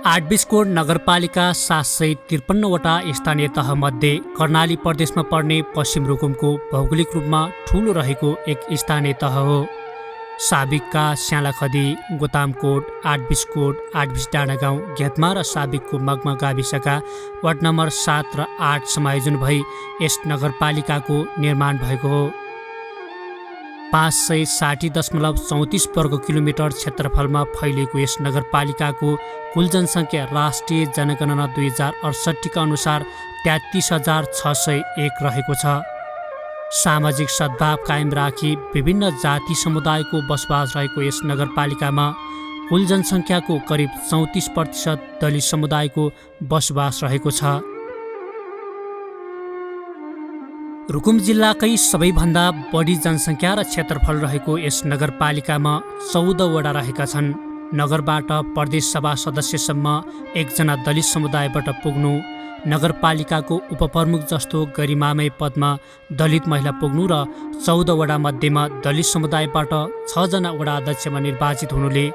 आठबीसकोट नगरपालिका 753वटा स्थानीय तहमध्ये कर्णाली प्रदेशमा पर्ने पश्चिम रुकुमको भौगोलिक रूपमा ठूलो रहेको एक स्थानीय तह हो। साबिकका स्यालाखदी, गोतामकोट, आठबीसकोट, आठबीस डाँडा गाउँ, घेतमा र साबिकको मगमा गाविसका वार्ड नम्बर 7 र 8 समायोजन भई यस नगरपालिकाको निर्माण भएको हो। 560.34 वर्ग किलोमिटर क्षेत्रफलमा फैलिएको यस नगरपालिकाको कुल जनसङ्ख्या राष्ट्रिय जनगणना 2068 का अनुसार 33,601 रहेको छ। सामाजिक सद्भाव कायम राखी विभिन्न जाति समुदायको बसोबास रहेको यस नगरपालिकामा कुल जनसङ्ख्याको करिब 34% दलित समुदायको बसोबास रहेको छ। रुकुम जिल्लाकै सबैभन्दा बढी जनसङ्ख्या र क्षेत्रफल रहेको यस नगरपालिकामा 14 वडा रहेका छन्। नगरबाट प्रदेश सभा सदस्यसम्म एकजना दलित समुदायबाट पुग्नु, नगरपालिकाको उपप्रमुख जस्तो गरिमामय पदमा दलित महिला पुग्नु र 14 वडा मध्येमा दलित समुदायबाट 6 जना वडा अध्यक्षमा निर्वाचित हुनुले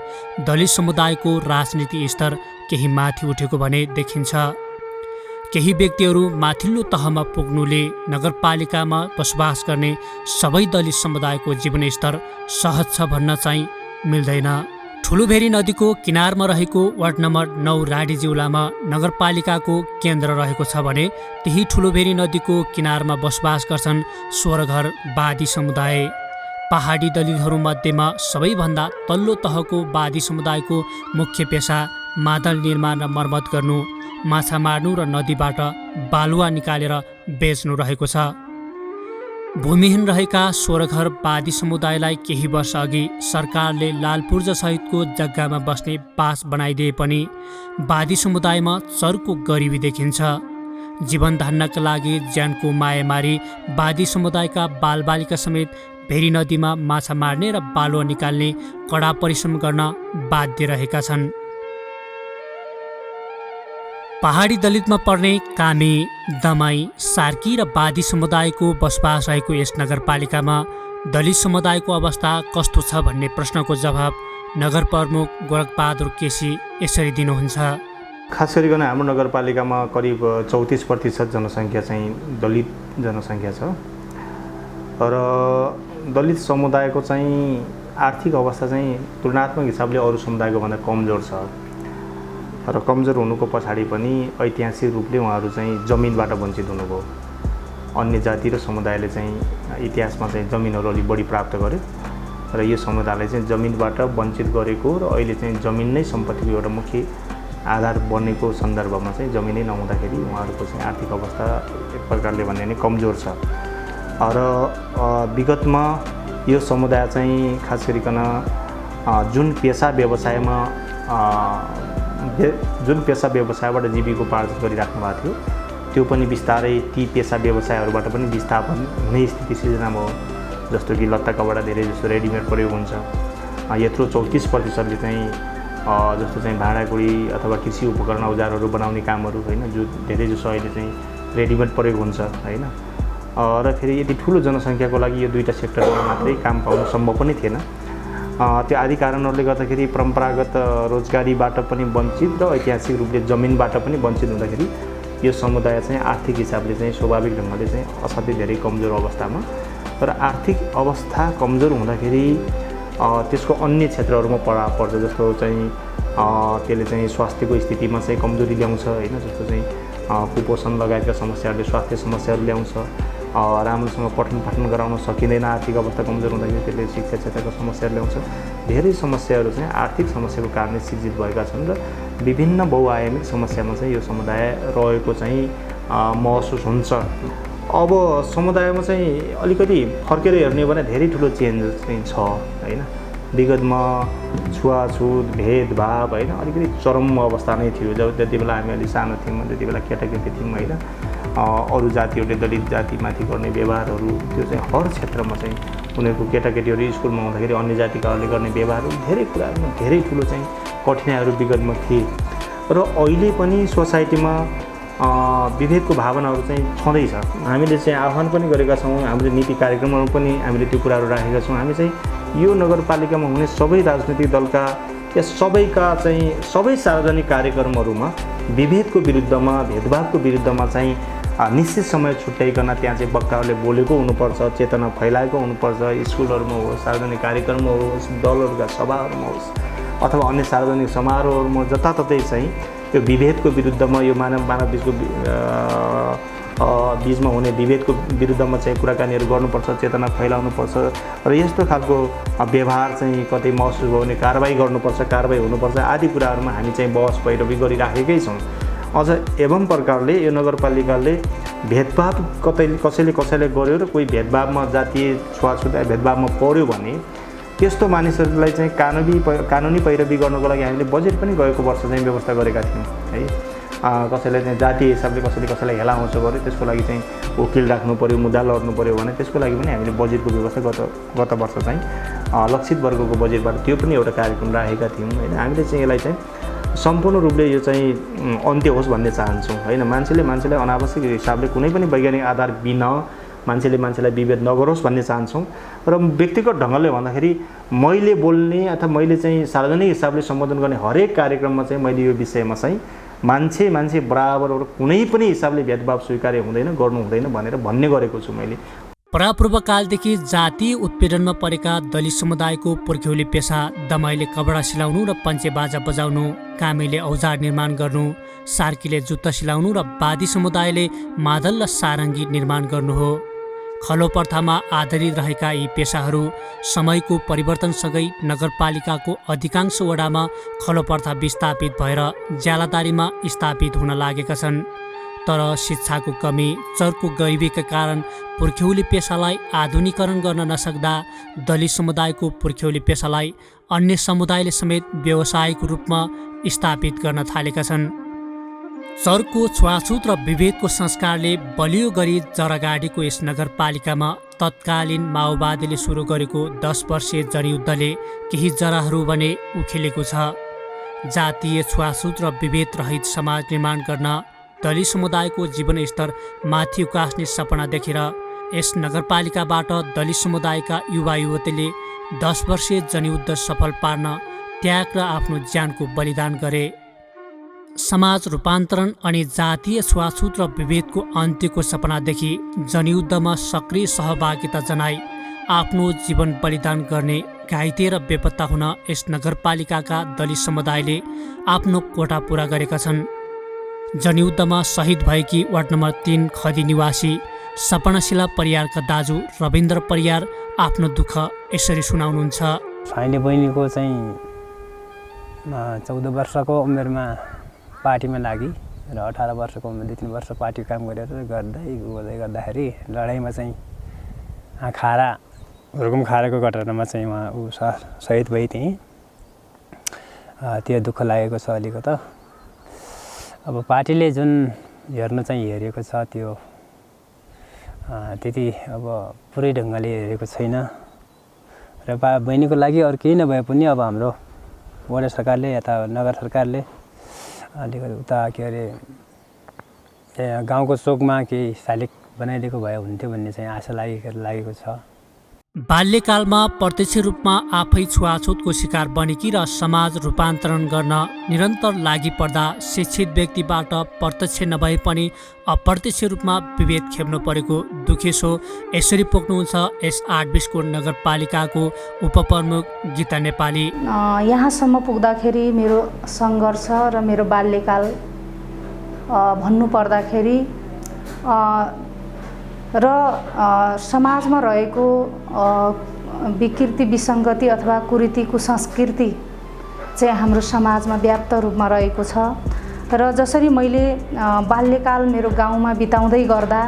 दलित समुदायको राजनीति स्तर केही माथि उठेको भने देखिन्छ। केही व्यक्तिहरू माथिल्लो तहमा पुग्नुले नगरपालिकामा बसोबास गर्ने सबै दलित समुदायको जीवनस्तर सहज छ भन्न चाहिँ मिल्दैन। ठुलोभेरी नदीको किनारमा रहेको वार्ड नम्बर 9 राडी जिउलामा नगरपालिकाको केन्द्र रहेको छ भने त्यही ठुलोभेरी नदीको किनारमा बसोबास गर्छन् स्वरघर बादी समुदाय। पहाडी दलितहरूमध्येमा सबैभन्दा तल्लो तहको बादी समुदायको मुख्य पेसा मादल निर्माण र मर्मत गर्नु, माछा मार्नु र नदीबाट बालुवा निकालेर बेच्नु रहेको छ। भूमिहीन रहेका स्वरघर बादी समुदायलाई केही वर्ष अघि सरकारले लालपूर्जा सहितको जग्गामा बस्ने बास बनाइदिए पनि बादी समुदायमा चर्को गरिबी देखिन्छ। जीवन धान्नका लागि ज्यानको मायामारी बादी समुदायका बालबालिका समेत भेरी नदीमा माछा मार्ने र बालुवा निकाल्ने कडा परिश्रम गर्न बाध्य रहेका छन्। पहाडी दलितमा पर्ने कामी, दमाई, सार्की र बादी समुदायको बसोबास रहेको यस नगरपालिकामा दलित समुदायको अवस्था कस्तो छ भन्ने प्रश्नको जवाब नगर प्रमुख गोरखबहादुर केसी यसरी दिनुहुन्छ। खास गरिकन हाम्रो नगरपालिकामा करिब 34% जनसङ्ख्या चाहिँ दलित जनसङ्ख्या छ र दलित समुदायको चाहिँ आर्थिक अवस्था चाहिँ तुलनात्मक हिसाबले अरू समुदायको भन्दा कमजोर छ र कमजोर हुनुको पछाडि पनि ऐतिहासिक रूपले उहाँहरू चाहिँ जमिनबाट वञ्चित हुनुभयो। अन्य जाति र समुदायले चाहिँ इतिहासमा चाहिँ जमिनहरू अलि बढी प्राप्त गर्यो र यो समुदायले चाहिँ जमिनबाट वञ्चित गरेको र अहिले चाहिँ जमिन नै सम्पत्तिको एउटा मुख्य आधार बनेको सन्दर्भमा चाहिँ जमिनै नहुँदाखेरि उहाँहरूको चाहिँ आर्थिक अवस्था एक प्रकारले भन्ने नै कमजोर छ र विगतमा यो समुदाय चाहिँ खास गरिकन जुन पेसा व्यवसायबाट जीविकोपार्जन गरिराख्नु भएको थियो त्यो पनि बिस्तारै ती पेसा व्यवसायहरूबाट पनि विस्थापन हुने स्थिति सिर्जना भयो। जस्तो कि लत्ता कपडा धेरै जस्तो रेडिमेड प्रयोग हुन्छ, यत्रो 34%ले चाहिँ जस्तो चाहिँ भाँडाकुँडी अथवा कृषि उपकरण औजारहरू बनाउने कामहरू होइन, जो धेरै जसो अहिले चाहिँ रेडिमेड प्रयोग हुन्छ होइन। र फेरि यति ठुलो जनसङ्ख्याको लागि यो दुईवटा सेक्टरमा मात्रै काम पाउनु सम्भव पनि थिएन। त्यो आदि कारणहरूले गर्दाखेरि परम्परागत रोजगारीबाट पनि वञ्चित र ऐतिहासिक रूपले जमिनबाट पनि वञ्चित हुँदाखेरि यो समुदाय चाहिँ आर्थिक हिसाबले चाहिँ स्वाभाविक ढङ्गले चाहिँ असाध्यै धेरै कमजोर अवस्थामा र आर्थिक अवस्था कमजोर हुँदाखेरि त्यसको अन्य क्षेत्रहरूमा प्रभाव पर्छ। जस्तो चाहिँ त्यसले चाहिँ स्वास्थ्यको स्थितिमा चाहिँ कमजोरी ल्याउँछ होइन, जस्तो चाहिँ कुपोषण लगायतका समस्याहरूले स्वास्थ्य समस्याहरू ल्याउँछ। राम्रोसँग पठन पाठन गराउन सकिँदैन, आर्थिक अवस्था कमजोर हुँदाखेरि त्यसले शिक्षा क्षेत्रका समस्याहरू ल्याउँछ। धेरै समस्याहरू चाहिँ आर्थिक समस्याको कारणले सिर्जित भएका छन् र विभिन्न बहुआयामिक समस्यामा चाहिँ यो समुदाय रहेको चाहिँ महसुस हुन्छ। अब समुदायमा चाहिँ अलिकति फर्केर हेर्ने भने धेरै ठुलो चेन्ज चाहिँ छ होइन। विगतमा छुवाछुत, भेदभाव होइन अलिकति चरम अवस्था नै थियो। जब त्यति बेला हामी अलि सानो थियौँ, त्यति बेला केटाकेटी थियौँ होइन। अरू जातिहरूले दलित जातिमाथि गर्ने व्यवहारहरू त्यो चाहिँ हर क्षेत्रमा चाहिँ उनीहरूको केटाकेटीहरू स्कुलमा हुँदाखेरि अन्य जातिकाहरूले गर्ने व्यवहारहरू धेरै कुराहरूमा धेरै ठुलो चाहिँ कठिनाइहरू विगतमा थिए र अहिले पनि सोसाइटीमा विभेदको भावनाहरू चाहिँ छँदैछ। हामीले चाहिँ आह्वान पनि गरेका छौँ, हाम्रो नीति कार्यक्रमहरू पनि हामीले त्यो कुराहरू राखेका छौँ। हामी चाहिँ यो नगरपालिकामा हुने सबै राजनीतिक दलका या सबै सार्वजनिक कार्यक्रमहरूमा विभेदको विरुद्धमा भेदभावको विरुद्धमा चाहिँ निश्चित समय छुट्याइकन त्यहाँ चाहिँ वक्ताहरूले बोलेको हुनुपर्छ, चेतना फैलाएको हुनुपर्छ। स्कुलहरूमा होस्, सार्वजनिक कार्यक्रममा होस्, दलहरूका सभाहरूमा होस् अथवा अन्य सार्वजनिक समारोहहरूमा जताततै चाहिँ यो विभेदको विरुद्धमा, यो मानव बिचको बिचमा हुने विभेदको विरुद्धमा चाहिँ कुराकानीहरू गर्नुपर्छ, चेतना फैलाउनुपर्छ र यस्तो खालको व्यवहार चाहिँ कतै महसुस भयो भने कारबाही गर्नुपर्छ, कारबाही हुनुपर्छ आदि कुराहरूमा हामी चाहिँ बहस पैरवी गरिराखेकै छौँ। अझ एवं प्रकारले यो नगरपालिकाले भेदभाव कसैले गर्यो र कोही भेदभावमा जातीय छुवाछुत भेदभावमा पर्यो भने त्यस्तो मानिसहरूलाई चाहिँ कानुनी पैरवी गर्नको लागि हामीले बजेट पनि गएको वर्ष चाहिँ व्यवस्था गरेका थियौँ है। कसैलाई चाहिँ जातीय हिसाबले कसैलाई हेलाउँछ गर्यो त्यसको लागि चाहिँ वकिल राख्नु पऱ्यो, मुद्दा लड्नु पऱ्यो भने त्यसको लागि पनि हामीले बजेटको व्यवस्था गत वर्ष चाहिँ लक्षित वर्गको बजेटबाट त्यो पनि एउटा कार्यक्रम राखेका थियौँ होइन। हामीले चाहिँ यसलाई चाहिँ सम्पूर्ण रूपले यो चाहिँ अन्त्य होस् भन्ने चाहन्छौँ होइन। मान्छेलाई अनावश्यक हिसाबले कुनै पनि वैज्ञानिक आधार बिना मान्छेलाई विभेद नगरोस् भन्ने चाहन्छौँ। र व्यक्तिगत ढङ्गले भन्दाखेरि मैले बोल्ने अथवा मैले चाहिँ सार्वजनिक हिसाबले सम्बोधन गर्ने हरेक कार्यक्रममा चाहिँ मैले यो विषयमा चाहिँ मान्छे बराबर कुनै पनि हिसाबले भेदभाव स्वीकार्य हुँदैन, गर्नु हुँदैन भनेर भन्ने गरेको छु मैले। परापूर्वकालदेखि जातीय उत्पीडनमा परेका दलित समुदायको पुर्ख्यौली पेसा दमाईले कपडा सिलाउनु र पञ्चे बाजा बजाउनु, कामीले औजार निर्माण गर्नु, सार्कीले जुत्ता सिलाउनु र वादी समुदायले मादल र सारङ्गी निर्माण गर्नु हो। खलो प्रथामा आधारित रहेका यी पेसाहरू समयको परिवर्तनसँगै नगरपालिकाको अधिकांश वडामा खलो प्रथा विस्थापित भएर ज्यालादारीमा स्थापित हुन लागेका छन्। तर शिक्षाको कमी, चर्को गरिबीका कारण पुर्ख्यौली पेसालाई आधुनिकीकरण गर्न नसक्दा दलित समुदायको पुर्ख्यौली पेसालाई अन्य समुदायले समेत व्यावसायिक रूपमा स्थापित गर्न थालेका छन्। चर्को छुवाछुत र विभेदको संस्कारले बलियो गरी जरागाडीको यस नगरपालिकामा तत्कालीन माओवादीले सुरु गरेको 10 वर्षीय जनयुद्धले केही जराहरू भने उखेलेको छ। जातीय छुवाछुत र विभेद रहित समाज निर्माण गर्न दलित समुदायको जीवनस्तर माथि उकास्ने सपना देखेर यस नगरपालिकाबाट दलित समुदायका युवा युवतीले 10 वर्षीय जनयुद्ध सफल पार्न त्याग र आफ्नो ज्यानको बलिदान गरे। समाज रूपान्तरण अनि जातीय छुवाछुत र विभेदको अन्त्यको सपनादेखि जनयुद्धमा सक्रिय सहभागिता जनाई आफ्नो जीवन बलिदान गर्ने घाइते र बेपत्ता हुन यस नगरपालिकाका दलित समुदायले आफ्नो कोटा पुरा गरेका छन्। जनयुद्धमा शहीद भएकी वार्ड नम्बर 3 खदी निवासी सपनाशिला परियारका दाजु रविन्द्र परियार आफ्नो दुःख यसरी सुनाउनुहुन्छ। अहिले बहिनीको चाहिँ 14 वर्षको उमेरमा पार्टीमा लागि र 18 वर्षको उमेरमा 2-3 वर्ष पार्टी काम गरेर गर्दाखेरि लडाइँमा चाहिँ हुर्कुम खाराको घटनामा चाहिँ ऊ शहीद भई थिएँ। त्यो दुःख लागेको छ अलिकति। अब पार्टीले जुन हेर्न चाहिँ हेरेको छ त्यो त्यति अब पुरै ढङ्गले हेरेको छैन र बहिनीको लागि अरू केही नभए पनि अब हाम्रो वडा सरकारले यता नगर सरकारले अलिकति उता के अरे गाउँको चोकमा केही शालिग बनाइदिएको भए हुन्थ्यो भन्ने चाहिँ आशा लागेको छ। बाल्यकालमा प्रत्यक्ष रूपमा आफै छुवाछुतको शिकार बनेकी र समाज रूपान्तरण गर्न निरन्तर लागि पर्दा शिक्षित व्यक्तिबाट प्रत्यक्ष नभए पनि अप्रत्यक्ष रूपमा विभेद खेप्नु परेको दुखेसो यसरी पोख्नुहुन्छ यस 8-20 नगरपालिकाको उपप्रमुख गीता नेपाली। यहाँसम्म पुग्दाखेरि मेरो सङ्घर्ष र मेरो बाल्यकाल भन्नु पर्दाखेरि र समाजमा रहेको विकृति विसङ्गति अथवा कुरीति कुसंस्कृति चाहिँ हाम्रो समाजमा व्याप्त रूपमा रहेको छ र जसरी मैले बाल्यकाल मेरो गाउँमा बिताउँदै गर्दा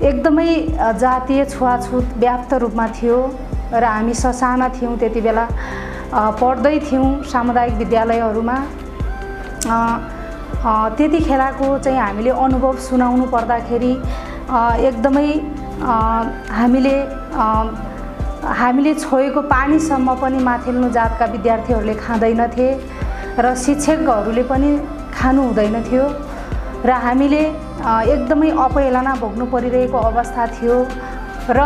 एकदमै जातीय छुवाछुत व्याप्त रूपमा थियो र हामी ससाना थियौँ त्यति बेला पढ्दै थियौँ सामुदायिक विद्यालयहरूमा। त्यतिखेरको चाहिँ हामीले अनुभव सुनाउनु पर्दाखेरि एकदमै हामीले छोएको पानीसम्म पनि माथिल्लो जातका विद्यार्थीहरूले खाँदैनथे र शिक्षकहरूले पनि खानु हुँदैन थियो र हामीले एकदमै अपहेलना भोग्नु परिरहेको अवस्था थियो र र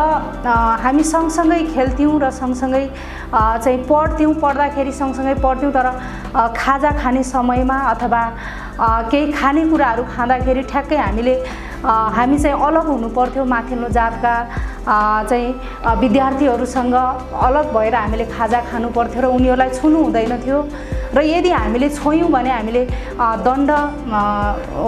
हामी सँगसँगै खेल्थ्यौँ र सँगसँगै चाहिँ पढ्दाखेरि सँगसँगै पढ्थ्यौँ। तर खाजा खाने समयमा अथवा केही खानेकुराहरू खाँदाखेरि ठ्याक्कै हामी चाहिँ अलग हुनु पर्थ्यो। माथिल्लो जातका चाहिँ विद्यार्थीहरूसँग अलग भएर हामीले खाजा खानु पर्थ्यो र उनीहरूलाई छुनु हुँदैन थियो। र यदि हामीले छोयौँ भने हामीले दण्ड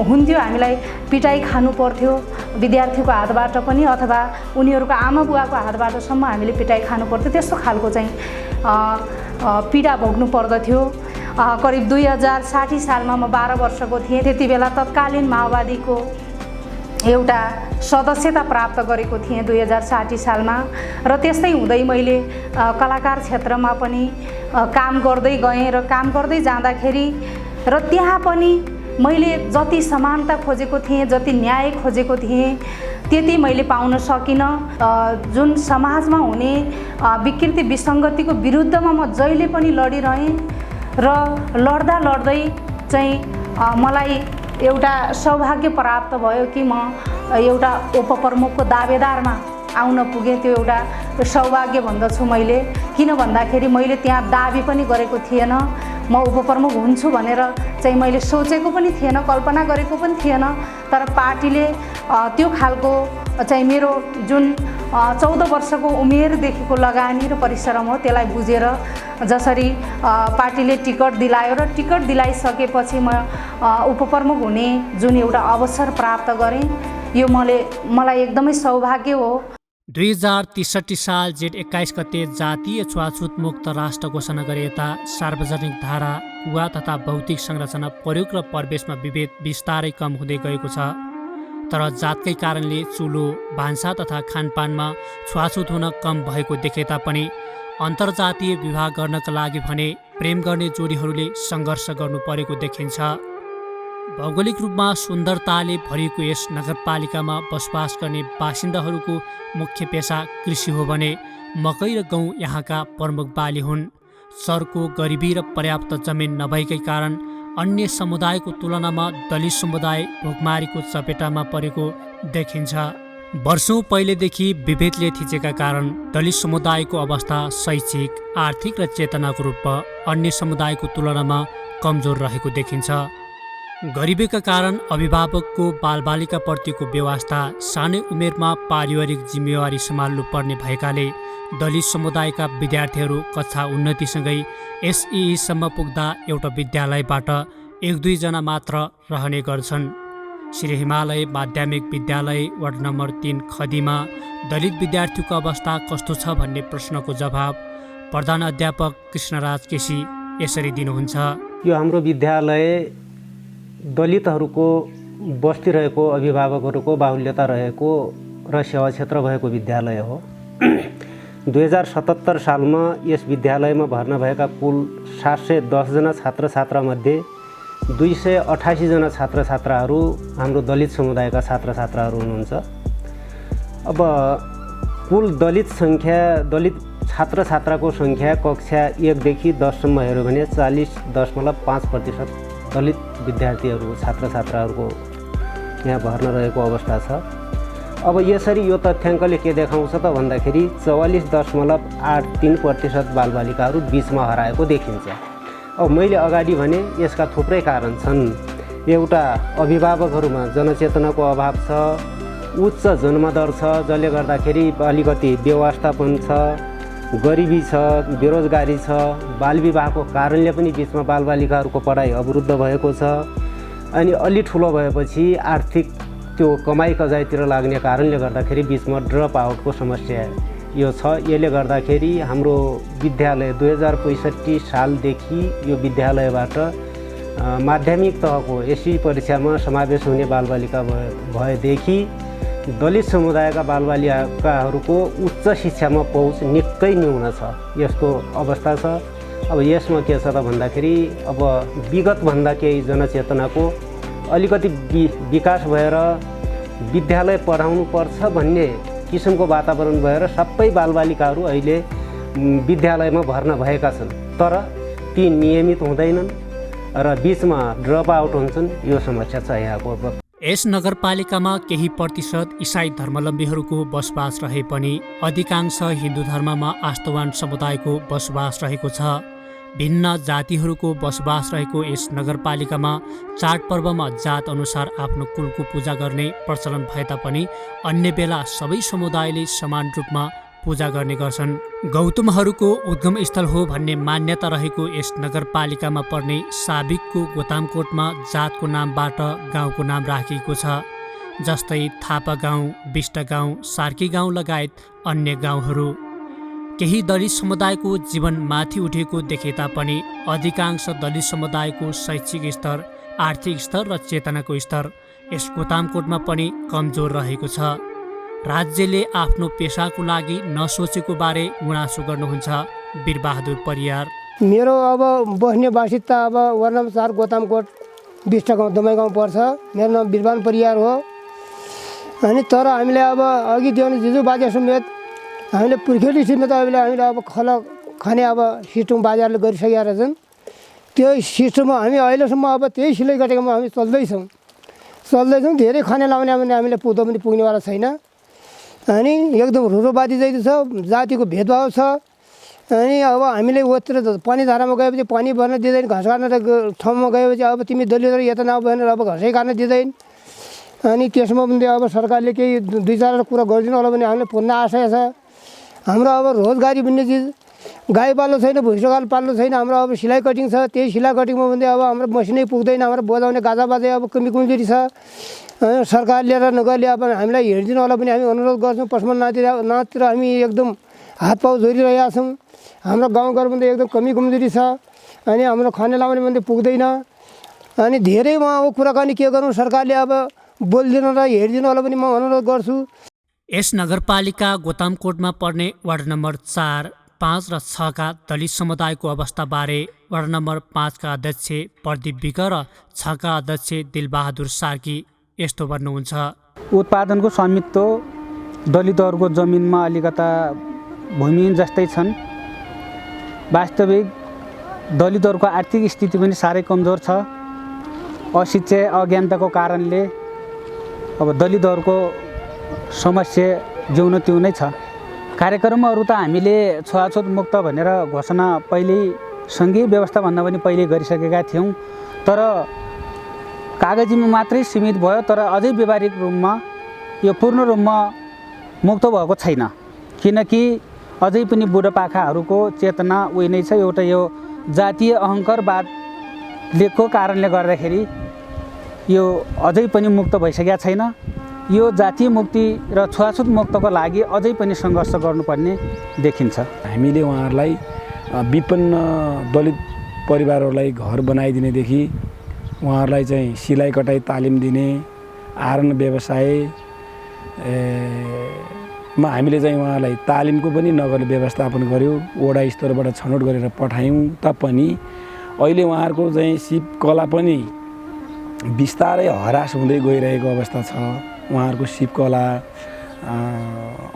हुन्थ्यो, हामीलाई पिटाइ खानु पर्थ्यो विद्यार्थीको हातबाट पनि अथवा उनीहरूको आमा बुवाको हातबाटसम्म हामीले पिटाइ खानु पर्थ्यो। त्यस्तो खालको चाहिँ पीडा भोग्नु पर्दथ्यो। करिब 2060 सालमा म 12 वर्षको थिएँ। त्यति बेला तत्कालीन माओवादीको एउटा सदस्यता प्राप्त गरेको थिएँ 2060 सालमा। र त्यस्तै हुँदै मैले कलाकार क्षेत्रमा पनि काम गर्दै गएँ र काम गर्दै जाँदाखेरि र त्यहाँ पनि मैले जति समानता खोजेको थिएँ, जति न्याय खोजेको थिएँ, त्यति मैले पाउन सकिनँ। जुन समाजमा हुने विकृति विसङ्गतिको विरुद्धमा म जहिले पनि लडिरहेँ र लड्दै चाहिँ मलाई एउटा सौभाग्य प्राप्त भयो कि म एउटा उपप्रमुखको दावेदारमा आउन पुगेँ। त्यो एउटा सौभाग्य भन्दछु मैले, किन भन्दाखेरि मैले त्यहाँ दाबी पनि गरेको थिएन। म उपप्रमुख हुन्छु भनेर चाहिँ मैले सोचेको पनि थिएन, कल्पना गरेको पनि थिएन। तर पार्टीले त्यो खालको चाहिँ मेरो जुन 14 वर्षको उमेरदेखिको लगानी र परिश्रम हो त्यसलाई बुझेर जसरी पार्टीले टिकट दिलायो र टिकट दिलाइसकेपछि म उपप्रमुख हुने जुन एउटा अवसर प्राप्त गरेँ, यो मलाई एकदमै सौभाग्य हो। 2063 साल जेठ 21 गते जातीय छुवाछुत मुक्त राष्ट्र घोषणा गरे यता सार्वजनिक धारा, कुवा तथा भौतिक संरचना प्रयोग र प्रवेशमा विभेद बिस्तारै कम हुँदै गएको छ। तर जातकै कारणले चुलो, भान्सा तथा खानपानमा छुवाछुत हुन कम भएको देखे तापनि अन्तर्जातीय विवाह गर्नका लागि भने प्रेम गर्ने जोडीहरूले सङ्घर्ष गर्नु परेको देखिन्छ। भौगोलिक रूपमा सुन्दरताले भरिएको यस नगरपालिकामा बसोबास गर्ने बासिन्दाहरूको मुख्य पेसा कृषि हो भने मकै र गहुँ यहाँका प्रमुख बाली हुन्। सहरको गरिबी र पर्याप्त जमिन नभएकै कारण अन्य समुदायको तुलनामा दलित समुदाय भोकमारीको चपेटामा परेको देखिन्छ। वर्षौँ पहिलेदेखि विभेदले थिचेका कारण दलित समुदायको अवस्था शैक्षिक, आर्थिक र चेतनाको रूपमा अन्य समुदायको तुलनामा कमजोर रहेको देखिन्छ। गरिबीका कारण अभिभावकको बालबालिकाप्रतिको व्यवस्था सानै उमेरमा पारिवारिक जिम्मेवारी सम्हाल्नु पर्ने भएकाले दलित समुदायका विद्यार्थीहरू कक्षा उन्नतिसँगै एसईईसम्म पुग्दा एउटा विद्यालयबाट 1-2 जना मात्र रहने गर्छन्। श्री हिमालय माध्यमिक विद्यालय वार्ड नम्बर 3 खदीमा दलित विद्यार्थीको अवस्था कस्तो छ भन्ने प्रश्नको जवाब प्रधान अध्यापक कृष्णराज केसी यसरी दिनुहुन्छ। यो हाम्रो विद्यालय दलितहरूको बस्ती रहेको, अभिभावकहरूको बाहुल्यता रहेको र सेवा क्षेत्र भएको विद्यालय हो। 2077 सालमा यस विद्यालयमा भर्ना भएका कुल 710 जना छात्र छात्रामध्ये 288 जना छात्र छात्राहरू हाम्रो दलित समुदायका छात्र छात्राहरू हुनुहुन्छ। अब कुल दलित छात्र छात्राको सङ्ख्या कक्षा 1 देखि 10 सम्म हेऱ्यो भने 40.5% दलित विद्यार्थीहरू छात्र छात्राहरूको यहाँ भर्ना रहेको अवस्था छ। अब यसरी यो तथ्याङ्कले के देखाउँछ त भन्दाखेरि 44.83% बालबालिकाहरू बिचमा हराएको देखिन्छ। अब मैले अगाडि भने यसका थुप्रै कारण छन्। एउटा अभिभावकहरूमा जनचेतनाको अभाव छ, उच्च जन्मदर छ जसले गर्दाखेरि अलिकति व्यवस्थापन छ, गरिबी छ, बेरोजगारी छ, बालविवाहको कारणले पनि बिचमा बालबालिकाहरूको पढाइ अवरुद्ध भएको छ। अनि अलि ठुलो भएपछि आर्थिक त्यो कमाइ कजाइतिर लाग्ने कारणले गर्दाखेरि बिचमा ड्रप आउटको समस्या यो छ। यसले गर्दाखेरि हाम्रो विद्यालय 2065 सालदेखि यो विद्यालयबाट माध्यमिक तहको एसई परीक्षामा समावेश हुने बालबालिका भएदेखि दलित समुदायका बालबालिकाहरूको उच्च शिक्षामा पहुँच निकै न्यून छ, यस्तो अवस्था छ। अब यसमा के छ त भन्दाखेरि अब विगतभन्दा केही जनचेतनाको अलिकति विकास भएर विद्यालय पढाउनु पर्छ भन्ने किसिमको वातावरण भएर सबै बालबालिकाहरू अहिले विद्यालयमा भर्ना भएका छन्। तर ती नियमित हुँदैनन् र बिचमा ड्रप आउट हुन्छन्। यो समस्या छ यहाँको। यस नगरपालिकामा केही प्रतिशत इसाई धर्मावलम्बीहरूको बसोबास रहे पनि अधिकांश हिन्दू धर्ममा आस्थावान समुदायको बसोबास रहेको छ। भिन्न जातिहरूको बसोबास रहेको यस नगरपालिकामा चाडपर्वमा जात अनुसार आफ्नो कुलको पूजा गर्ने प्रचलन भए तापनि अन्य बेला सबै समुदायले समान रूपमा पूजा गर्ने गर्छन्। गौतमहरूको उद्गम स्थल हो भन्ने मान्यता रहेको यस नगरपालिकामा पर्ने साबिकको गोतामकोटमा जातको नामबाट गाउँको नाम राखिएको छ। जस्तै थापा गाउँ, बिष्ट गाउँ, सार्की गाउँ लगायत अन्य गाउँहरू। केही दलित समुदायको जीवन माथि उठेको देखे तापनि अधिकांश दलित समुदायको शैक्षिक स्तर, आर्थिक स्तर र चेतनाको स्तर यस गोतामकोटमा पनि कमजोर रहेको छ। राज्यले आफ्नो पेसाको लागि नसोचेको बारे गुनासो गर्नुहुन्छ वीरबहादुर परियार। मेरो अब बस्ने बासिन्दा अब वार्ड नम्बर 4 गोतामकोट बिष्ट गाउँ दमाई गाउँ पर्छ। मेरो नाम वीरबहादुर परियार हो। अनि तर हामीले अब अघि देउनी जिजु बाजे समेत हामीले पुर्खेली समेत हामीले अब खल खाने अब सिस्टम बाजारले गरिसकेका रहेछन्। त्यो सिस्टममा हामी अहिलेसम्म अब त्यही सिलाइ गरेकोमा हामी चल्दैछौँ। धेरै खाने लाउने हामीले पुग्दो पनि पुग्नेवाला छैन। अनि एकदम रुरोवादी जति छ, जातिको भेदभाव छ। अनि अब हामीले ओतिर पानी धारामा गएपछि पानी भर्न दिँदैन, घाँस काट्न ठाउँमा गएपछि अब तिमी दलित यता नआऊ भनेर अब घाँसै काट्न दिँदैन। अनि त्यसमा पनि अब सरकारले केही 2-4 कुरा गरिदिनु होला भने हामीले पूर्ण आशा छ। हाम्रो अब रोजगारी भन्ने चिज गाई पाल्नु छैन, भुइँसोगाल पाल्नु छैन। हाम्रो अब सिलाइ कटिङ छ, त्यही सिलाइ कटिङमा पनि अब हाम्रो मसिनै पुग्दैन। हाम्रो बजाउने गाजाबाजा अब कमजोरी छ। सरकारले र नगरले अब हामीलाई हेरिदिनु होला भने हामी अनुरोध गर्छौँ। पसमान नातिर हामी एकदम हात पाउ जोडिरहेका छौँ। हाम्रो गाउँघर पनि एकदम कमजोरी छ। अनि हाम्रो खाने लाउने पनि पुग्दैन। अनि धेरै म अब कुराकानी के गरौँ, सरकारले अब बोलिदिनु र हेरिदिनु होला भने म अनुरोध गर्छु। यस नगरपालिका गोतामकोटमा पर्ने वार्ड नम्बर 4, 5 र 6 का दलित समुदायको अवस्थाबारे वार्ड नम्बर 5 का अध्यक्ष प्रदीप विक र 6 का अध्यक्ष दिलबहादुर सार्की यस्तो भन्नुहुन्छ। उत्पादनको स्वामित्व दलितहरूको जमिनमा अलिकता भूमिहीन जस्तै छन्। वास्तविक दलितहरूको आर्थिक स्थिति पनि साह्रै कमजोर छ। अशिक्षा अज्ञानताको कारणले अब दलितहरूको समस्या जिउन तिउनै छ। कार्यक्रमहरू त हामीले छुवाछुत मुक्त भनेर घोषणा पहिल्यै सङ्घीय व्यवस्थाभन्दा पनि पहिले गरिसकेका थियौँ। तर कागजीमा मात्रै सीमित भयो। तर अझै व्यावहारिक रूपमा यो पूर्ण रूपमा मुक्त भएको छैन। किनकि अझै पनि बुढापाकाहरूको चेतना उही नै छ। एउटा यो जातीय अहङ्कारवादको कारणले गर्दाखेरि यो अझै पनि मुक्त भइसकेका छैन। यो जातीय मुक्ति र छुवाछुत मुक्तको लागि अझै पनि सङ्घर्ष गर्नुपर्ने देखिन्छ। हामीले उहाँहरूलाई विपन्न दलित परिवारहरूलाई घर बनाइदिनेदेखि उहाँहरूलाई चाहिँ सिलाइ कटाइ तालिम दिने, आरण व्यवसायमा हामीले चाहिँ उहाँहरूलाई तालिमको पनि नगरले व्यवस्थापन गर्यो। वडा स्तरबाट छनौट गरेर पठायौँ तापनि अहिले उहाँहरूको चाहिँ सिपकला पनि बिस्तारै हरास हुँदै गइरहेको अवस्था छ। उहाँहरूको सिपकला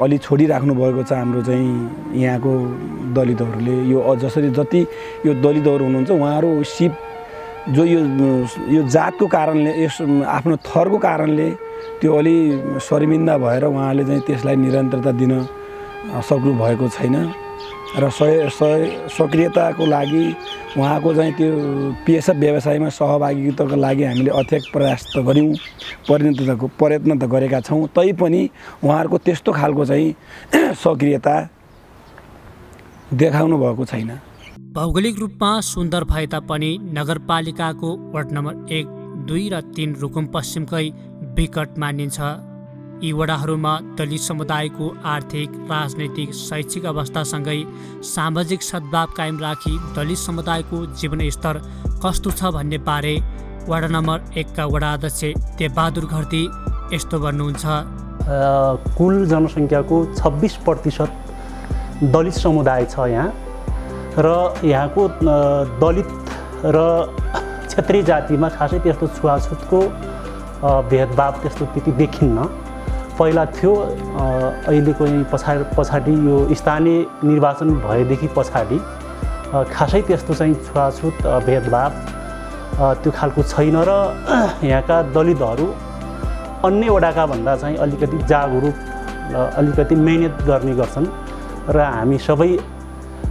अलि छोडिराख्नु भएको छ। हाम्रो चाहिँ यहाँको दलितहरूले यो जसरी जति यो दलितहरू हुनुहुन्छ उहाँहरू सिप जो यो जातको कारणले, यस आफ्नो थरको कारणले त्यो अलि शर्मिन्दा भएर उहाँले चाहिँ त्यसलाई निरन्तरता दिन सक्नु भएको छैन। र सक्रियताको लागि उहाँको चाहिँ त्यो पेसा व्यवसायमा सहभागिताको लागि हामीले अथक प्रयास त गऱ्यौँ, प्रयत्न त गरेका छौँ। तैपनि उहाँहरूको त्यस्तो खालको चाहिँ सक्रियता देखाउनु भएको छैन। भौगोलिक रूपमा सुन्दर भए तापनि नगरपालिकाको वार्ड नम्बर 1, 2 र 3 रुकुम पश्चिमकै विकट मानिन्छ। यी वडाहरूमा दलित समुदायको आर्थिक, राजनैतिक, शैक्षिक अवस्थासँगै सामाजिक सद्भाव कायम राखी दलित समुदायको जीवनस्तर कस्तो छ भन्ने बारे वार्ड नम्बर 1 का वडा अध्यक्ष देवबहादुर घरती यस्तो भन्नुहुन्छ। कुल जनसङ्ख्याको 26% दलित समुदाय छ यहाँ। र यहाँको दलित र क्षेत्रीय जातिमा खासै त्यस्तो छुवाछुतको भेदभाव त्यस्तो त्यति देखिन्न। पहिला थियो, अहिलेको पछाडि यो स्थानीय निर्वाचन भएदेखि पछाडि खासै त्यस्तो चाहिँ छुवाछुत भेदभाव त्यो खालको छैन। र यहाँका दलितहरू अन्य वडाका भन्दा चाहिँ अलिकति जागरुक अलिकति मेहनत गर्ने गर्छन् र हामी सबै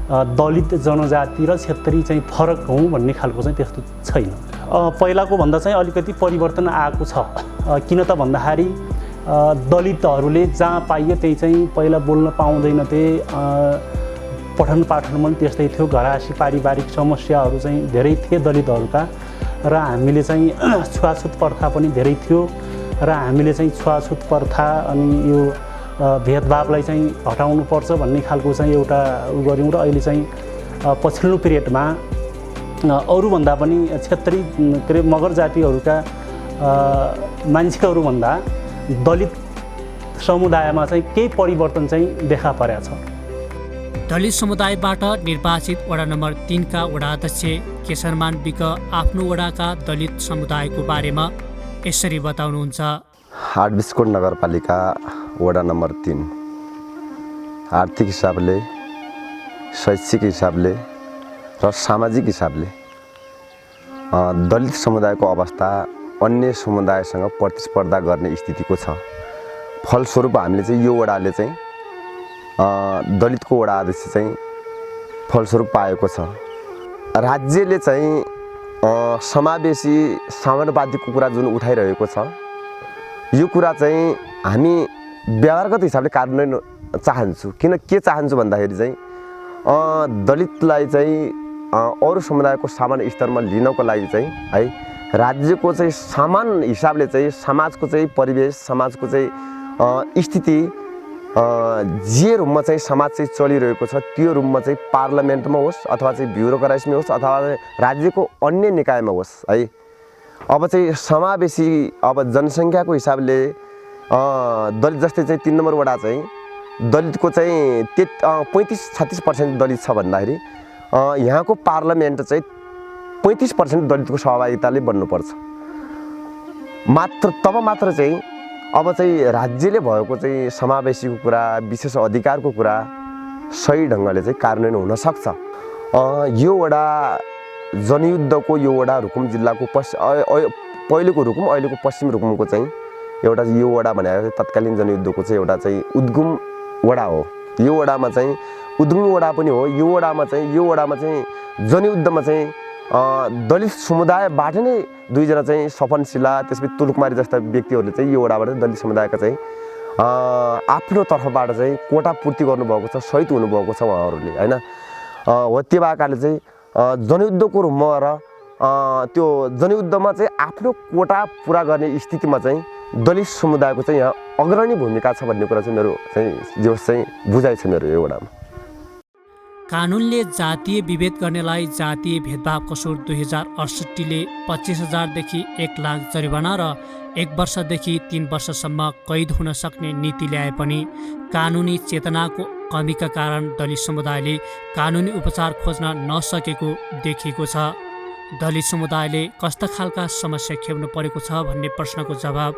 दलित जनजाति र क्षेत्री चाहिँ फरक हौँ भन्ने खालको चाहिँ त्यस्तो छैन। पहिलाको भन्दा चाहिँ अलिकति परिवर्तन आएको छ। किन त भन्दाखेरि दलितहरूले जहाँ पाइयो त्यही चाहिँ पहिला बोल्न पाउँदैनथे, पठन पाठनमा पनि त्यस्तै थियो, घरासी पारिवारिक समस्याहरू चाहिँ धेरै थिए दलितहरूका र हामीले चाहिँ छुवाछुत प्रथा पनि धेरै थियो र हामीले चाहिँ छुवाछुत प्रथा अनि यो भेदभावलाई चाहिँ हटाउनुपर्छ भन्ने खालको चाहिँ एउटा गऱ्यौँ र अहिले चाहिँ पछिल्लो पिरियडमा अरूभन्दा पनि क्षेत्री के अरे मगर जातिहरूका मान्छेहरूभन्दा दलित समुदायमा चाहिँ केही परिवर्तन चाहिँ देखा परेको छ। दलित समुदायबाट निर्वाचित वडा नम्बर 3 का वडा अध्यक्ष केशरमान विक आफ्नो वडाका दलित समुदायको बारेमा यसरी बताउनुहुन्छ। आठबिसकोट नगरपालिका वडा नम्बर 3 आर्थिक हिसाबले, शैक्षिक हिसाबले र सामाजिक हिसाबले दलित समुदायको अवस्था अन्य समुदायसँग प्रतिस्पर्धा गर्ने स्थितिको छ। फलस्वरूप हामीले चाहिँ यो वडाले चाहिँ दलितको वडा अध्यक्ष चाहिँ फलस्वरूप पाएको छ। राज्यले चाहिँ समावेशी समानुपातिकको कुरा जुन उठाइरहेको छ, यो कुरा चाहिँ हामी व्यवहारगत हिसाबले कार्यान्वयन चाहन्छु। के चाहन्छु भन्दाखेरि चाहिँ दलितलाई चाहिँ अरू समुदायको समान स्तरमा लिनको लागि चाहिँ है राज्यको चाहिँ समान हिसाबले चाहिँ समाजको चाहिँ परिवेश, समाजको चाहिँ स्थिति जे रूपमा चाहिँ समाज चाहिँ चलिरहेको छ त्यो रूपमा चाहिँ पार्लियामेन्टमा होस् अथवा चाहिँ ब्युरोक्रासीमा होस् अथवा राज्यको अन्य निकायमा होस् है, अब चाहिँ समावेशी अब जनसङ्ख्याको हिसाबले दलित जस्तै चाहिँ 3 नम्बर वडा चाहिँ दलितको चाहिँ 35-36% दलित छ भन्दाखेरि यहाँको पार्लियामेन्ट चाहिँ 35% दलितको सहभागिताले बन्नुपर्छ। तब मात्र चाहिँ अब चाहिँ राज्यले भएको चाहिँ समावेशीको कुरा, विशेष अधिकारको कुरा सही ढङ्गले चाहिँ कार्यान्वयन हुन सक्छ। यो वडा जनयुद्धको यो वडा रुकुम जिल्लाको पहिलेको रुकुम अहिलेको पश्चिम रुकुमको चाहिँ एउटा यो वडा भनेको तत्कालीन जनयुद्धको चाहिँ एउटा चाहिँ उद्गम वडा हो। यो वडामा चाहिँ उद्गम वडा पनि हो। यो वडामा चाहिँ जनयुद्धमा चाहिँ दलित समुदायबाट नै 2 जना चाहिँ सपनशिला त्यसपछि तुलुकमारी जस्ता व्यक्तिहरूले चाहिँ यो वडाबाट दलित समुदायका चाहिँ आफ्नो तर्फबाट चाहिँ कोटा पूर्ति गर्नुभएको छ, शहीद हुनुभएको छ उहाँहरूले हैन। हो त्यो भएकाले चाहिँ जनयुद्धको रूपमा र त्यो जनयुद्धमा चाहिँ आफ्नो कोटा पुरा गर्ने स्थितिमा चाहिँ दलित समुदायको चाहिँ यहाँ अग्रणी भूमिका छ भन्ने कुरा चाहिँ मेरो चाहिँ जो चाहिँ बुझाइ छ मेरो यो वडामा। कानुनले जातीय विभेद गर्नेलाई जातीय भेदभाव कसुर 2068ले 25,000 देखि 1 लाख जरिवाना र 1 वर्षदेखि 3 वर्षसम्म कैद हुन सक्ने नीति ल्याए पनि कानुनी चेतनाको कमीका कारण दलित समुदायले कानुनी उपचार खोज्न नसकेको देखिएको छ। दलित समुदायले कस्ता खालका समस्या खेप्नु परेको छ भन्ने प्रश्नको जवाब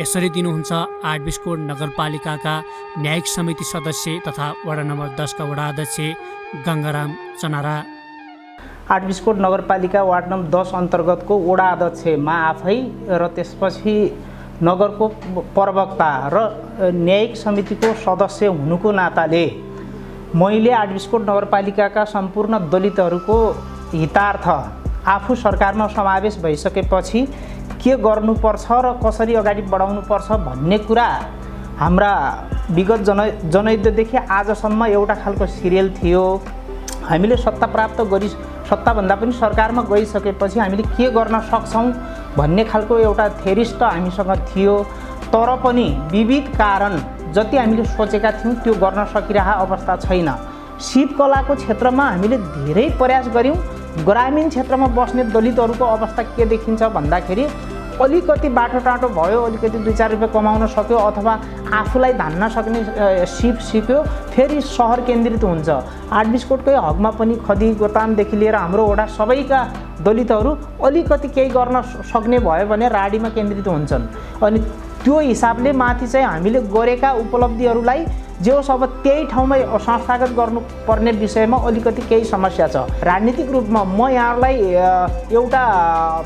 यसरी दिनुहुन्छ आठबिसकोट नगरपालिकाका न्यायिक समिति सदस्य तथा वडा नम्बर 10 का वडा अध्यक्ष गङ्गाराम चनारा। आठबिसकोट नगरपालिका वार्ड नम्बर 10 अन्तर्गतको वडा अध्यक्ष म आफै र त्यसपछि नगरको प्रवक्ता र न्यायिक समितिको सदस्य हुनुको नाताले मैले आठबिसकोट नगरपालिकाका सम्पूर्ण दलितहरूको हितार्थ आफू सरकारमा समावेश भइसकेपछि के गर्नुपर्छ र कसरी अगाडि बढाउनुपर्छ भन्ने कुरा हाम्रा विगत जनयुद्धदेखि आजसम्म एउटा खालको सिरियल थियो। हामीले सत्ता प्राप्त गरी सत्ताभन्दा पनि सरकारमा गइसकेपछि हामीले के गर्न सक्छौँ भन्ने खालको एउटा थेरिस्ट हामीसँग थियो। तर पनि विविध कारण जति हामीले सोचेका थियौँ त्यो गर्न सकिरहेको अवस्था छैन। शिवकलाको क्षेत्रमा हामीले धेरै प्रयास गऱ्यौँ। ग्रामीण क्षेत्रमा बस्ने दलितहरूको अवस्था के देखिन्छ भन्दाखेरि अलिकति बाटो टाटो भयो, अलिकति 2-4 रुपियाँ कमाउन सक्यो अथवा आफूलाई धान्न सक्ने सिप सिक्यो, फेरि सहर केन्द्रित हुन्छ। आठबिसकोटकै हकमा पनि खदी गोतामदेखि लिएर हाम्रो वडा सबैका दलितहरू अलिकति केही गर्न सक्ने भयो भने राडीमा केन्द्रित हुन्छन्। अनि त्यो हिसाबले माथि चाहिँ हामीले गरेका उपलब्धिहरूलाई जे होस् अब त्यही ठाउँमै संस्थागत गर्नुपर्ने विषयमा अलिकति केही समस्या छ। राजनीतिक रूपमा म यहाँलाई एउटा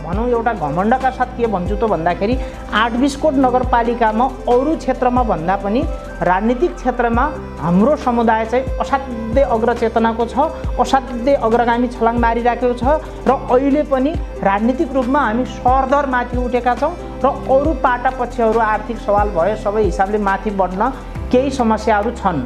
भनौँ एउटा घमण्डका साथ के भन्छु त भन्दाखेरि आठबिसकोट नगरपालिकामा अरू क्षेत्रमा भन्दा पनि राजनीतिक क्षेत्रमा हाम्रो समुदाय चाहिँ असाध्यै अग्रचेतनाको छ, असाध्यै अग्रगामी छलाङ मारिराखेको छ र अहिले पनि राजनीतिक रूपमा हामी सरदर माथि उठेका छौँ र अरू पाटापक्षहरू आर्थिक सवाल भयो सबै हिसाबले माथि बढ्न केही समस्याहरू छन्।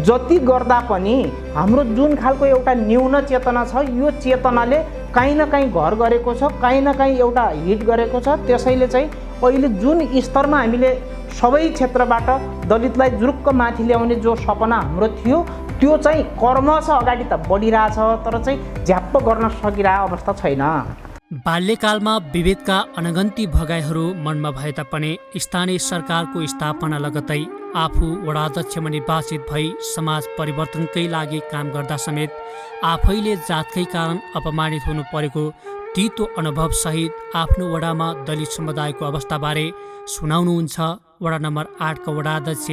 जति गर्दा पनि हाम्रो जुन खालको एउटा न्यून चेतना छ यो चेतनाले काहीँ न काहीँ घर गरेको छ, काहीँ न काहीँ एउटा हिट गरेको छ। त्यसैले चाहिँ अहिले जुन स्तरमा हामीले सबै क्षेत्रबाट दलितलाई जुरुक्क माथि ल्याउने जो सपना हाम्रो थियो त्यो चाहिँ कर्मश अगाडि त बढिरहेछ तर चाहिँ झ्याप्प गर्न सकिरहेको अवस्था छैन। बाल्यकालमा विभेदका अनगन्ती भगाइहरू मनमा भए तापनि स्थानीय सरकारको स्थापना लगत्तै आफू वडाध्यक्षमा निर्वाचित भई समाज परिवर्तनकै लागि काम गर्दा समेत आफैले जातकै कारण अपमानित हुनु परेको तीतो अनुभव सहित आफ्नो वडामा दलित समुदायको अवस्थाबारे सुनाउनुहुन्छ वडा नम्बर 8 का वडाध्यक्ष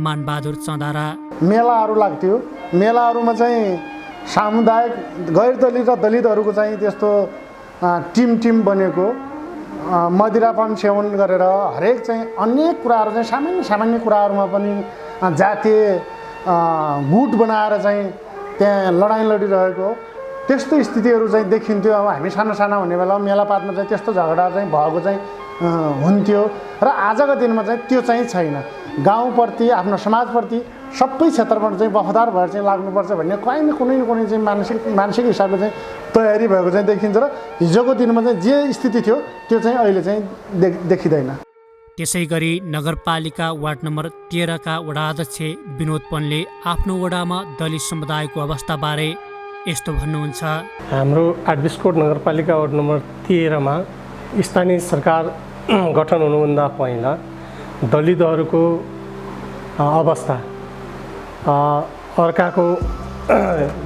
मानबहादुर चन्दारा। मेलाहरू लाग्थ्यो, मेलाहरूमा चाहिँ सामुदायिक गैर दलित र दलितहरूको चाहिँ त्यस्तो टिम बनेको मदिरापान सेवन गरेर हरेक चाहिँ अनेक कुराहरू चाहिँ सामान्य कुराहरूमा पनि जातीय गुट बनाएर चाहिँ त्यहाँ लडाइँ लडिरहेको त्यस्तो स्थितिहरू चाहिँ देखिन्थ्यो। अब हामी साना हुने बेला मेलापातमा चाहिँ त्यस्तो झगडा चाहिँ भएको चाहिँ हुन्थ्यो र आजको दिनमा चाहिँ त्यो चाहिँ छैन। गाउँप्रति आफ्नो समाजप्रति सबै क्षेत्रमा चाहिँ वफादार भएर चाहिँ लाग्नुपर्छ भन्ने कुनै न कुनै चाहिँ मानसिक हिसाबले चाहिँ तयारी भएको चाहिँ देखिन्छ र हिजोको दिनमा चाहिँ जे स्थिति थियो त्यो चाहिँ अहिले चाहिँ देखिँदैन। त्यसै गरी नगरपालिका वार्ड नम्बर 13 का वडाध्यक्ष विनोद पनले आफ्नो वडामा दलित समुदायको अवस्थाबारे यस्तो भन्नुहुन्छ। हाम्रो आठबिसकोट नगरपालिका वार्ड नम्बर 13 मा स्थानीय सरकार गठन हुनुभन्दा पहिला दलितहरूको अवस्था अर्काको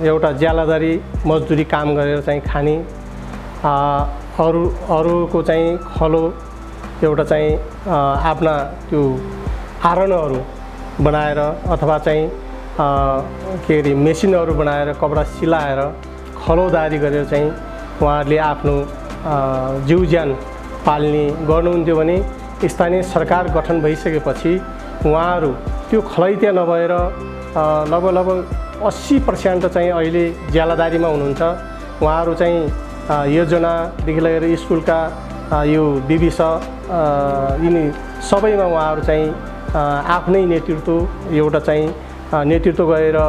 एउटा ज्यालादारी मजदुरी काम गरेर चाहिँ खाने अरूको चाहिँ खलो एउटा चाहिँ आफ्ना त्यो आरणहरू बनाएर अथवा चाहिँ के अरे मेसिनहरू बनाएर कपडा सिलाएर खलोदारी गरेर चाहिँ उहाँहरूले आफ्नो जीव ज्यान पाल्ने गर्नुहुन्थ्यो भने स्थानीय सरकार गठन भइसकेपछि उहाँहरू त्यो खलैत्या नभएर लगभग 80% चाहिँ अहिले ज्यालादारीमा हुनुहुन्छ। उहाँहरू चाहिँ योजनादेखि लिएर स्कुलका यो विविध यिनी सबैमा उहाँहरू चाहिँ आफ्नै नेतृत्व एउटा चाहिँ नेतृत्व गरेर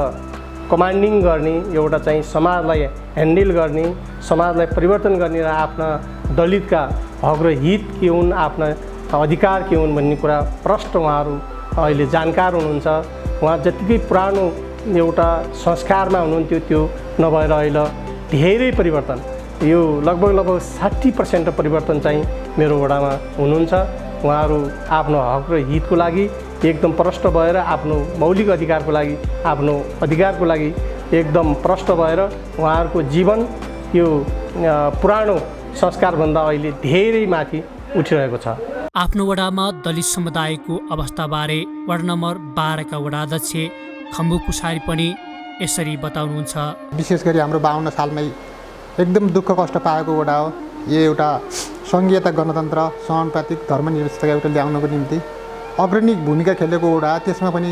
कमान्डिङ गर्ने एउटा चाहिँ समाजलाई ह्यान्डल गर्ने समाजलाई परिवर्तन गर्ने र आफ्ना दलितका हक र हित के हुन् आफ्ना अधिकार के हुन् भन्ने कुरा प्रष्ट उहाँहरू अहिले जानकार हुनुहुन्छ। उहाँ जतिकै पुरानो एउटा संस्कारमा हुनुहुन्थ्यो त्यो नभएर अहिले धेरै परिवर्तन यो लगभग 60% परिवर्तन चाहिँ मेरो वडामा हुनुहुन्छ। उहाँहरू आफ्नो हक र हितको लागि एकदम प्रष्ट भएर आफ्नो मौलिक अधिकारको लागि आफ्नो अधिकारको लागि एकदम प्रष्ट भएर उहाँहरूको जीवन यो पुरानो संस्कारभन्दा अहिले धेरै माथि उठिरहेको छ। आफ्नो वडामा दलित समुदायको अवस्थाबारे वार्ड नम्बर 12 का वडाध्यक्ष खम्बु कुसारी पनि यसरी बताउनुहुन्छ। विशेष गरी हाम्रो 52 सालमै एकदम दुःख कष्ट पाएको वडा हो। यो एउटा सङ्घीयता गणतन्त्र समानुपातिक धर्मनिरपेक्षता एउटा ल्याउनको निम्ति अग्रणी भूमिका खेलेको वडा। त्यसमा पनि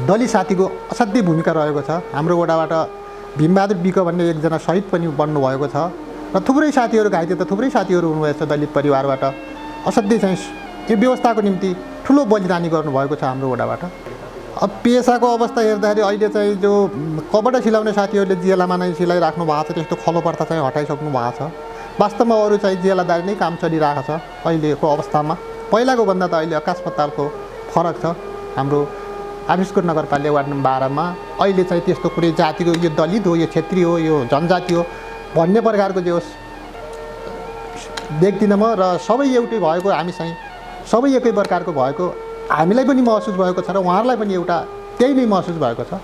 दलित साथीको असाध्यै भूमिका रहेको छ। हाम्रो वडाबाट भीमबहादुर बिक भन्ने एकजना शहीद पनि बन्नुभएको छ र थुप्रै साथीहरू घाइते त थुप्रै साथीहरू हुनुभएको छ दलित परिवारबाट। असाध्यै चाहिँ यो व्यवस्थाको निम्ति ठुलो बलिदानी गर्नुभएको छ हाम्रो वडाबाट। अब पेसाको अवस्था हेर्दाखेरि अहिले चाहिँ जो कपडा सिलाउने साथीहरूले जेलामा नै सिलाइराख्नु भएको छ, त्यस्तो खलो प्रथा चाहिँ हटाइसक्नु भएको छ। वास्तवमा अरू चाहिँ जेलादारी नै काम चलिरहेको छ अहिलेको अवस्थामा। पहिलाको भन्दा त अहिले आकाश पातालको फरक छ। हाम्रो आठबिसकोट नगरपालिका वार्ड नम्बर 12 मा अहिले चाहिँ त्यस्तो कुनै जातिको यो दलित हो, यो क्षेत्री हो, यो जनजाति हो भन्ने प्रकारको जे होस् देख्दिनँ म। र सबै एउटै भएको हामी चाहिँ सबै एकै प्रकारको भएको हामीलाई पनि महसुस भएको छ र उहाँहरूलाई पनि एउटा त्यही नै महसुस भएको छ।